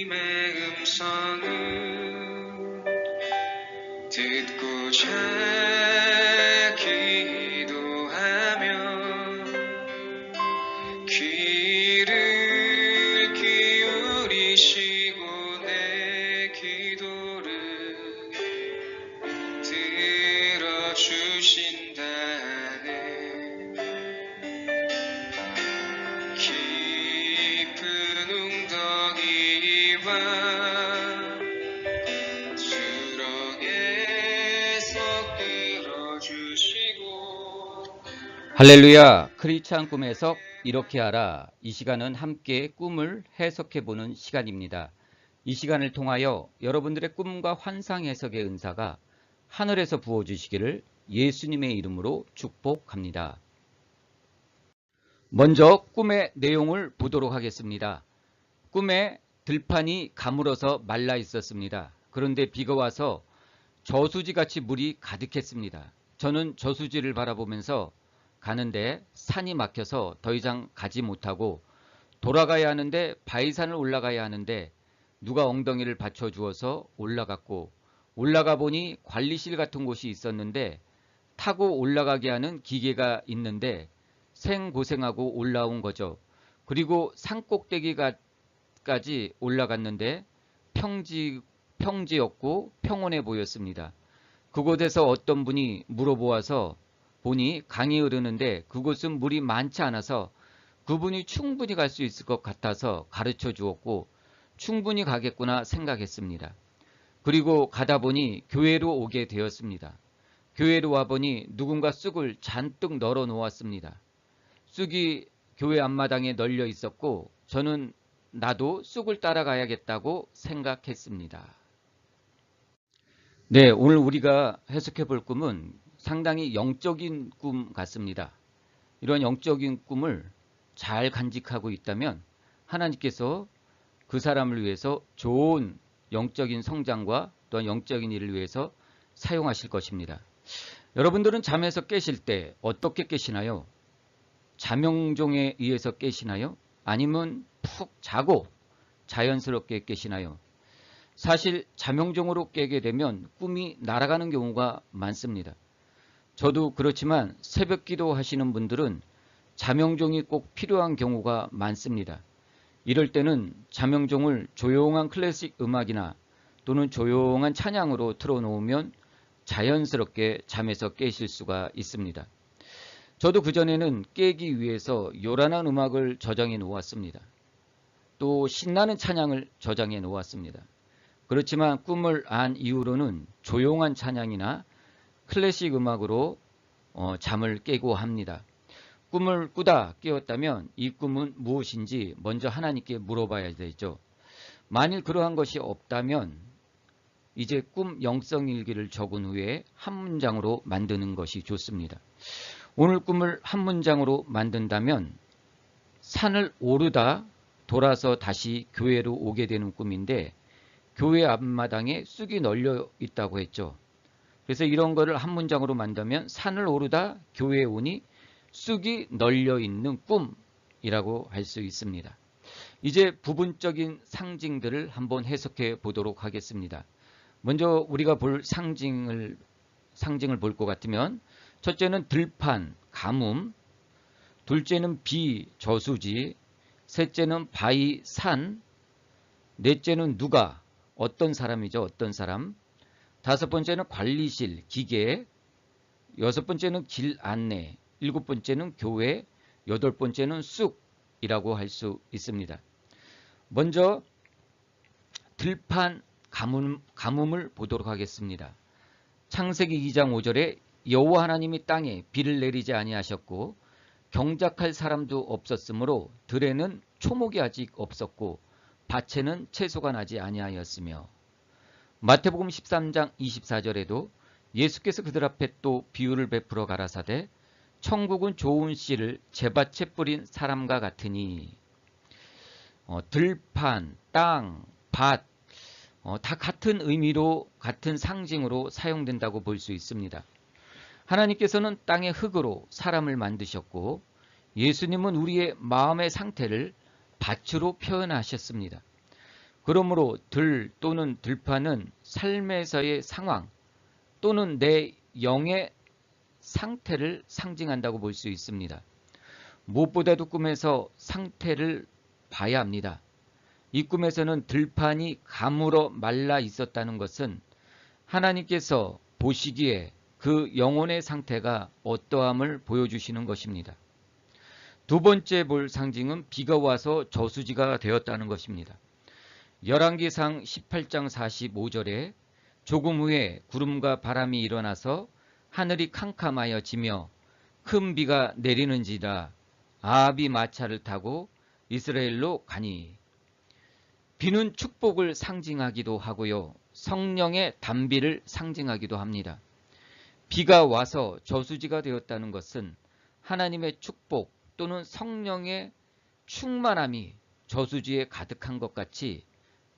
주님의 음성을 듣고자 기도하며 귀를 기울이시고 내 기도를 들어주신다네. 깊은 웅덩이와 수렁에서 끌어주시고. 할렐루야. 크리스찬 꿈 해석 이렇게 하라. 이 시간은 함께 꿈을 해석해보는 시간입니다. 이 시간을 통하여 여러분들의 꿈과 환상 해석의 은사가 하늘에서 부어주시기를 예수님의 이름으로 축복합니다. 먼저 꿈의 내용을 보도록 하겠습니다. 꿈에 들판이 가물어서 말라 있었습니다. 그런데 비가 와서 저수지같이 물이 가득했습니다. 저는 저수지를 바라보면서 가는데 산이 막혀서 더 이상 가지 못하고 돌아가야 하는데 바위산을 올라가야 하는데 누가 엉덩이를 받쳐주어서 올라갔고, 올라가 보니 관리실 같은 곳이 있었는데 타고 올라가게 하는 기계가 있는데 생고생하고 올라온 거죠. 그리고 산꼭대기까지 올라갔는데 평지였고 평온해 보였습니다. 그곳에서 어떤 분이 물어보아서 보니 강이 흐르는데 그곳은 물이 많지 않아서 그분이 충분히 갈 수 있을 것 같아서 가르쳐 주었고 충분히 가겠구나 생각했습니다. 그리고 가다 보니 교회로 오게 되었습니다. 교회로 와보니 누군가 쑥을 잔뜩 널어 놓았습니다. 쑥이 교회 앞마당에 널려 있었고 저는 나도 쑥을 따라가야겠다고 생각했습니다. 네, 오늘 우리가 해석해 볼 꿈은 상당히 영적인 꿈 같습니다. 이런 영적인 꿈을 잘 간직하고 있다면 하나님께서 그 사람을 위해서 좋은 영적인 성장과 또한 영적인 일을 위해서 사용하실 것입니다. 여러분들은 잠에서 깨실 때 어떻게 깨시나요? 잠영종에 의해서 깨시나요? 아니면 푹 자고 자연스럽게 깨시나요? 사실 잠영종으로 깨게 되면 꿈이 날아가는 경우가 많습니다. 저도 그렇지만 새벽 기도 하시는 분들은 잠영종이 꼭 필요한 경우가 많습니다. 이럴 때는 잠영종을 조용한 클래식 음악이나 또는 조용한 찬양으로 틀어놓으면 자연스럽게 잠에서 깨실 수가 있습니다. 저도 그전에는 깨기 위해서 요란한 음악을 저장해 놓았습니다. 또 신나는 찬양을 저장해 놓았습니다. 그렇지만 꿈을 안 이후로는 조용한 찬양이나 클래식 음악으로 잠을 깨고 합니다. 꿈을 꾸다 깨었다면 이 꿈은 무엇인지 먼저 하나님께 물어봐야 되죠. 만일 그러한 것이 없다면 이제 꿈 영성일기를 적은 후에 한 문장으로 만드는 것이 좋습니다. 오늘 꿈을 한 문장으로 만든다면 산을 오르다 돌아서 다시 교회로 오게 되는 꿈인데 교회 앞마당에 쑥이 널려 있다고 했죠. 그래서 이런 거를 한 문장으로 만들면 산을 오르다 교회에 오니 쑥이 널려 있는 꿈이라고 할 수 있습니다. 이제 부분적인 상징들을 한번 해석해 보도록 하겠습니다. 먼저 우리가 볼 상징을 볼 것 같으면 첫째는 들판, 가뭄, 둘째는 비, 저수지, 셋째는 바위, 산, 넷째는 누가, 어떤 사람이죠, 어떤 사람, 다섯 번째는 관리실, 기계, 여섯 번째는 길 안내, 일곱 번째는 교회, 여덟 번째는 쑥이라고 할 수 있습니다. 먼저 들판 가뭄을 보도록 하겠습니다. 창세기 2장 5절에 여호와 하나님이 땅에 비를 내리지 아니하셨고 경작할 사람도 없었으므로 들에는 초목이 아직 없었고 밭에는 채소가 나지 아니하였으며, 마태복음 13장 24절에도 예수께서 그들 앞에 또 비유를 베풀어 가라사대 천국은 좋은 씨를 제밭에 뿌린 사람과 같으니, 들판, 땅, 밭 다 같은 의미로 같은 상징으로 사용된다고 볼 수 있습니다. 하나님께서는 땅의 흙으로 사람을 만드셨고 예수님은 우리의 마음의 상태를 밭으로 표현하셨습니다. 그러므로 들 또는 들판은 삶에서의 상황 또는 내 영의 상태를 상징한다고 볼 수 있습니다. 무엇보다도 꿈에서 상태를 봐야 합니다. 이 꿈에서는 들판이 가물어 말라 있었다는 것은 하나님께서 보시기에 그 영혼의 상태가 어떠함을 보여주시는 것입니다. 두 번째 볼 상징은 비가 와서 저수지가 되었다는 것입니다. 열왕기상 18장 45절에 조금 후에 구름과 바람이 일어나서 하늘이 캄캄하여 지며 큰 비가 내리는지라 아합이 마차를 타고 이스라엘로 가니. 비는 축복을 상징하기도 하고요. 성령의 단비를 상징하기도 합니다. 비가 와서 저수지가 되었다는 것은 하나님의 축복 또는 성령의 충만함이 저수지에 가득한 것 같이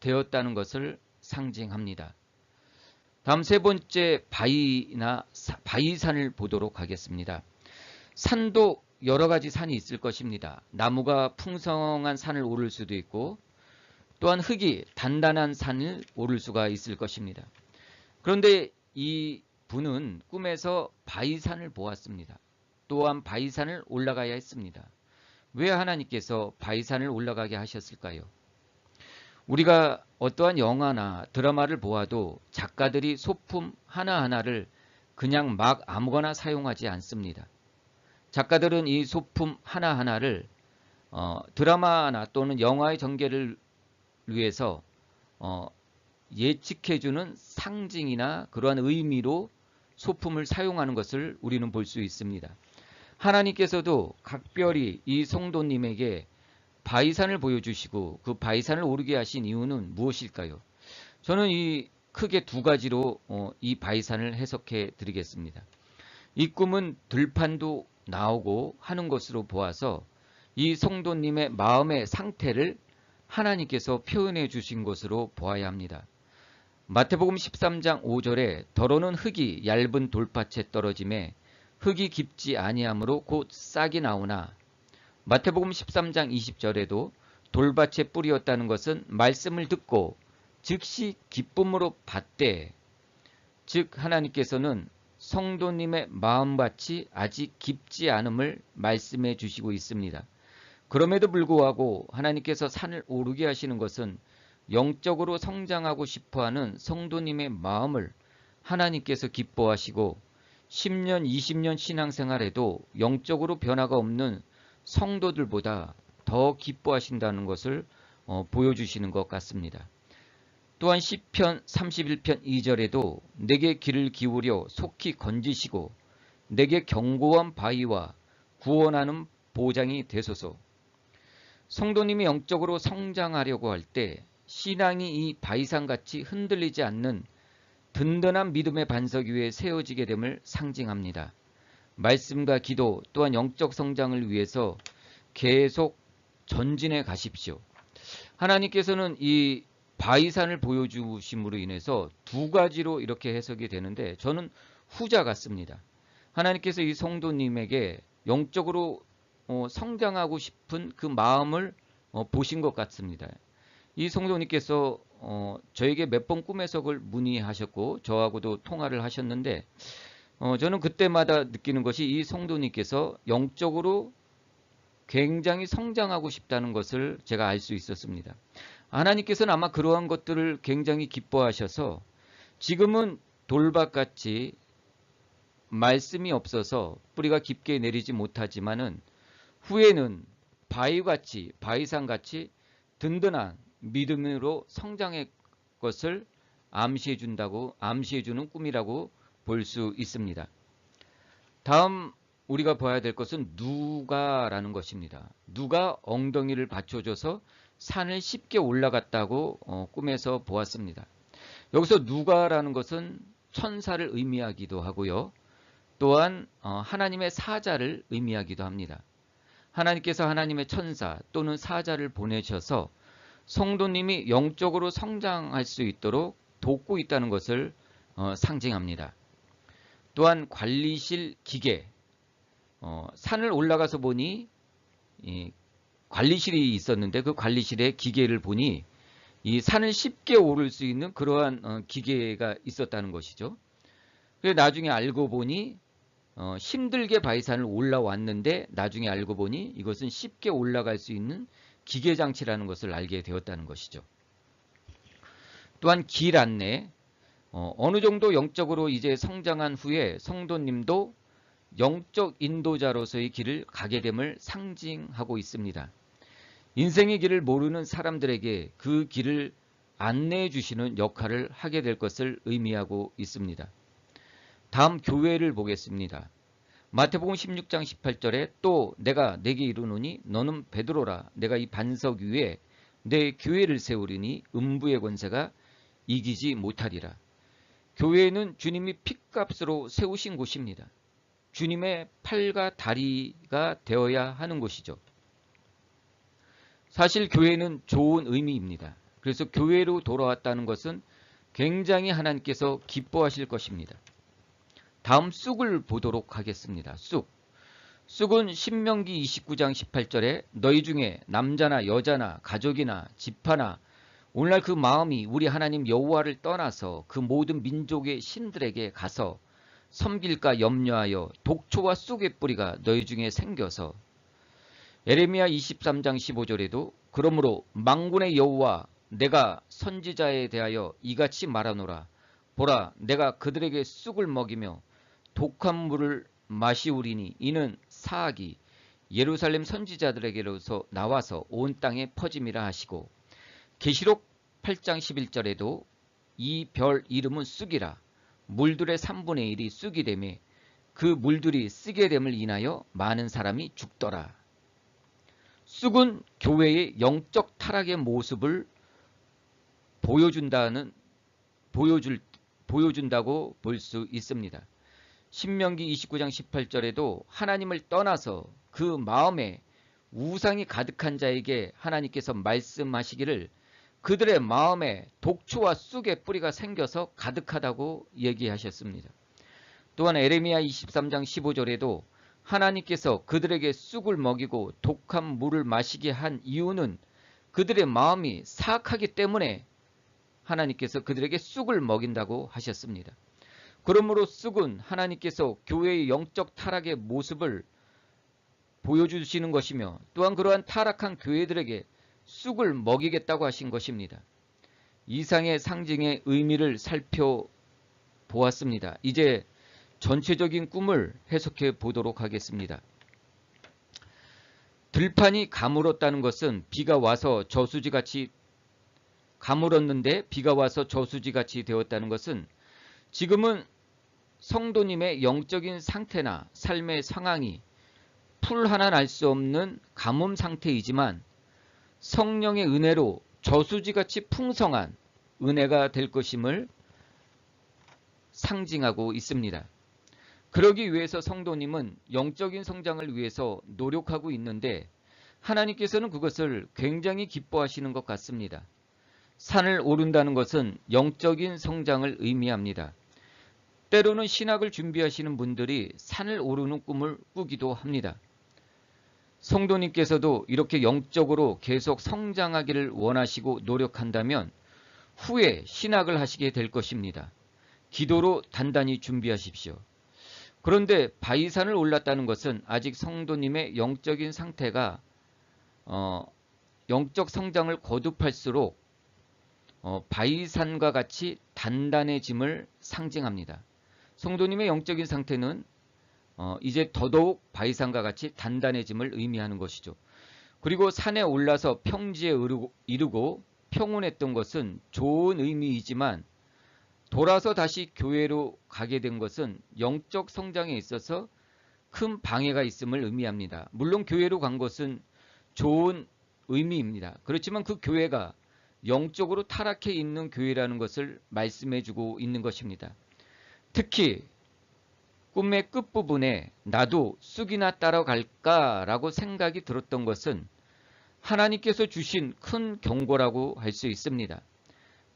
되었다는 것을 상징합니다. 다음 세 번째 바위산을 보도록 하겠습니다. 산도 여러 가지 산이 있을 것입니다. 나무가 풍성한 산을 오를 수도 있고 또한 흙이 단단한 산을 오를 수가 있을 것입니다. 그런데 이 분은 꿈에서 바위산을 보았습니다. 또한 바위산을 올라가야 했습니다. 왜 하나님께서 바위산을 올라가게 하셨을까요? 우리가 어떠한 영화나 드라마를 보아도 작가들이 소품 하나하나를 그냥 막 아무거나 사용하지 않습니다. 작가들은 이 소품 하나하나를 드라마나 또는 영화의 전개를 위해서 예측해주는 상징이나 그러한 의미로 소품을 사용하는 것을 우리는 볼 수 있습니다. 하나님께서도 각별히 이 성도님에게 바위산을 보여주시고 그 바위산을 오르게 하신 이유는 무엇일까요? 저는 이 크게 두 가지로 이 바위산을 해석해 드리겠습니다. 이 꿈은 들판도 나오고 하는 것으로 보아서 이 성도님의 마음의 상태를 하나님께서 표현해 주신 것으로 보아야 합니다. 마태복음 13장 5절에 더러는 흙이 얇은 돌밭에 떨어짐에 흙이 깊지 아니하므로 곧 싹이 나오나, 마태복음 13장 20절에도 돌밭에 뿌리였다는 것은 말씀을 듣고 즉시 기쁨으로 받되, 즉 하나님께서는 성도님의 마음밭이 아직 깊지 않음을 말씀해 주시고 있습니다. 그럼에도 불구하고 하나님께서 산을 오르게 하시는 것은 영적으로 성장하고 싶어하는 성도님의 마음을 하나님께서 기뻐하시고 10년, 20년 신앙생활에도 영적으로 변화가 없는 성도들보다 더 기뻐하신다는 것을 보여주시는 것 같습니다. 또한 시편 31편 2절에도 내게 귀를 기울여 속히 건지시고 내게 견고한 바위와 구원하는 보장이 되소서. 성도님이 영적으로 성장하려고 할 때 신앙이 이 바위산같이 흔들리지 않는 든든한 믿음의 반석 위에 세워지게 됨을 상징합니다. 말씀과 기도 또한 영적 성장을 위해서 계속 전진해 가십시오. 하나님께서는 이 바위산을 보여주심으로 인해서 두 가지로 이렇게 해석이 되는데 저는 후자 같습니다. 하나님께서 이 성도님에게 영적으로 성장하고 싶은 그 마음을 보신 것 같습니다. 이 성도님께서 저에게 몇 번 꿈의 해석을 문의하셨고 저하고도 통화를 하셨는데 저는 그때마다 느끼는 것이 이 성도님께서 영적으로 굉장히 성장하고 싶다는 것을 제가 알 수 있었습니다. 하나님께서는 아마 그러한 것들을 굉장히 기뻐하셔서 지금은 돌밭같이 말씀이 없어서 뿌리가 깊게 내리지 못하지만은 후에는 바위같이 바위산같이 든든한 믿음으로 성장의 것을 암시해주는 꿈이라고 볼 수 있습니다. 다음 우리가 봐야 될 것은 누가라는 것입니다. 누가 엉덩이를 받쳐줘서 산을 쉽게 올라갔다고 꿈에서 보았습니다. 여기서 누가라는 것은 천사를 의미하기도 하고요. 또한 하나님의 사자를 의미하기도 합니다. 하나님께서 하나님의 천사 또는 사자를 보내셔서 성도님이 영적으로 성장할 수 있도록 돕고 있다는 것을 상징합니다. 또한 관리실 기계, 산을 올라가서 보니 관리실이 있었는데 그 관리실의 기계를 보니 이 산을 쉽게 오를 수 있는 그러한 기계가 있었다는 것이죠. 그래서 나중에 알고 보니 힘들게 바위산을 올라왔는데 나중에 알고 보니 이것은 쉽게 올라갈 수 있는 기계 장치라는 것을 알게 되었다는 것이죠. 또한 길 안내, 어느 정도 영적으로 이제 성장한 후에 성도님도 영적 인도자로서의 길을 가게 됨을 상징하고 있습니다. 인생의 길을 모르는 사람들에게 그 길을 안내해 주시는 역할을 하게 될 것을 의미하고 있습니다. 다음 교회를 보겠습니다. 마태복음 16장 18절에 또 내가 내게 이르노니 너는 베드로라 내가 이 반석 위에 내 교회를 세우리니 음부의 권세가 이기지 못하리라. 교회는 주님이 핏값으로 세우신 곳입니다. 주님의 팔과 다리가 되어야 하는 곳이죠. 사실 교회는 좋은 의미입니다. 그래서 교회로 돌아왔다는 것은 굉장히 하나님께서 기뻐하실 것입니다. 다음 쑥을 보도록 하겠습니다. 쑥은 신명기 29장 18절에 너희 중에 남자나 여자나 가족이나 집하나 오늘날 그 마음이 우리 하나님 여호와를 떠나서 그 모든 민족의 신들에게 가서 섬길까 염려하여 독초와 쑥의 뿌리가 너희 중에 생겨서 예레미야 23장 15절에도 그러므로 만군의 여호와 내가 선지자에 대하여 이같이 말하노라 보라 내가 그들에게 쑥을 먹이며 독한 물을 마시우리니 이는 사악이 예루살렘 선지자들에게로서 나와서 온 땅에 퍼짐이라 하시고 계시록 8장 11절에도 이 별 이름은 쑥이라 물들의 3분의 1이 쑥이 되매 그 물들이 쓰게 됨을 인하여 많은 사람이 죽더라. 쑥은 교회의 영적 타락의 모습을 보여준다고 볼 수 있습니다. 신명기 29장 18절에도 하나님을 떠나서 그 마음에 우상이 가득한 자에게 하나님께서 말씀하시기를 그들의 마음에 독초와 쑥의 뿌리가 생겨서 가득하다고 얘기하셨습니다. 또한 에레미야 23장 15절에도 하나님께서 그들에게 쑥을 먹이고 독한 물을 마시게 한 이유는 그들의 마음이 사악하기 때문에 하나님께서 그들에게 쑥을 먹인다고 하셨습니다. 그러므로 쑥은 하나님께서 교회의 영적 타락의 모습을 보여주시는 것이며 또한 그러한 타락한 교회들에게 쑥을 먹이겠다고 하신 것입니다. 이상의 상징의 의미를 살펴보았습니다. 이제 전체적인 꿈을 해석해 보도록 하겠습니다. 들판이 가물었다는 것은 비가 와서 저수지같이 가물었는데 비가 와서 저수지같이 되었다는 것은 지금은 성도님의 영적인 상태나 삶의 상황이 풀 하나 날 수 없는 가뭄 상태이지만 성령의 은혜로 저수지같이 풍성한 은혜가 될 것임을 상징하고 있습니다. 그러기 위해서 성도님은 영적인 성장을 위해서 노력하고 있는데 하나님께서는 그것을 굉장히 기뻐하시는 것 같습니다. 산을 오른다는 것은 영적인 성장을 의미합니다. 때로는 신학을 준비하시는 분들이 산을 오르는 꿈을 꾸기도 합니다. 성도님께서도 이렇게 영적으로 계속 성장하기를 원하시고 노력한다면 후에 신학을 하시게 될 것입니다. 기도로 단단히 준비하십시오. 그런데 바위산을 올랐다는 것은 아직 성도님의 영적인 상태가 영적 성장을 거듭할수록 바위산과 같이 단단해짐을 상징합니다. 성도님의 영적인 상태는 이제 더더욱 바위산과 같이 단단해짐을 의미하는 것이죠. 그리고 산에 올라서 평지에 이르고 평온했던 것은 좋은 의미이지만 돌아서 다시 교회로 가게 된 것은 영적 성장에 있어서 큰 방해가 있음을 의미합니다. 물론 교회로 간 것은 좋은 의미입니다. 그렇지만 그 교회가 영적으로 타락해 있는 교회라는 것을 말씀해주고 있는 것입니다. 특히 꿈의 끝부분에 나도 쑥이나 따라갈까라고 생각이 들었던 것은 하나님께서 주신 큰 경고라고 할 수 있습니다.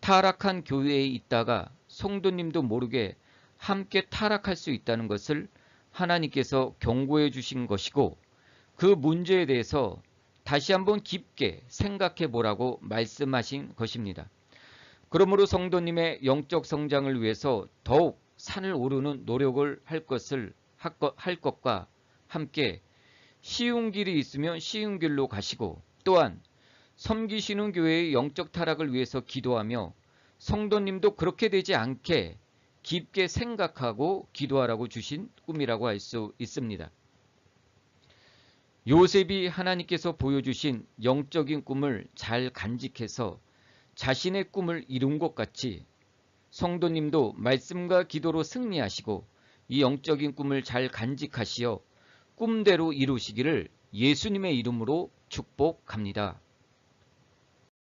타락한 교회에 있다가 성도님도 모르게 함께 타락할 수 있다는 것을 하나님께서 경고해 주신 것이고 그 문제에 대해서 다시 한번 깊게 생각해 보라고 말씀하신 것입니다. 그러므로 성도님의 영적 성장을 위해서 더욱 산을 오르는 노력을 할 것과 함께 쉬운 길이 있으면 쉬운 길로 가시고, 또한 섬기시는 교회의 영적 타락을 위해서 기도하며 성도님도 그렇게 되지 않게 깊게 생각하고 기도하라고 주신 꿈이라고 할 수 있습니다. 요셉이 하나님께서 보여주신 영적인 꿈을 잘 간직해서 자신의 꿈을 이룬 것 같이 성도님도 말씀과 기도로 승리하시고 이 영적인 꿈을 잘 간직하시어 꿈대로 이루시기를 예수님의 이름으로 축복합니다.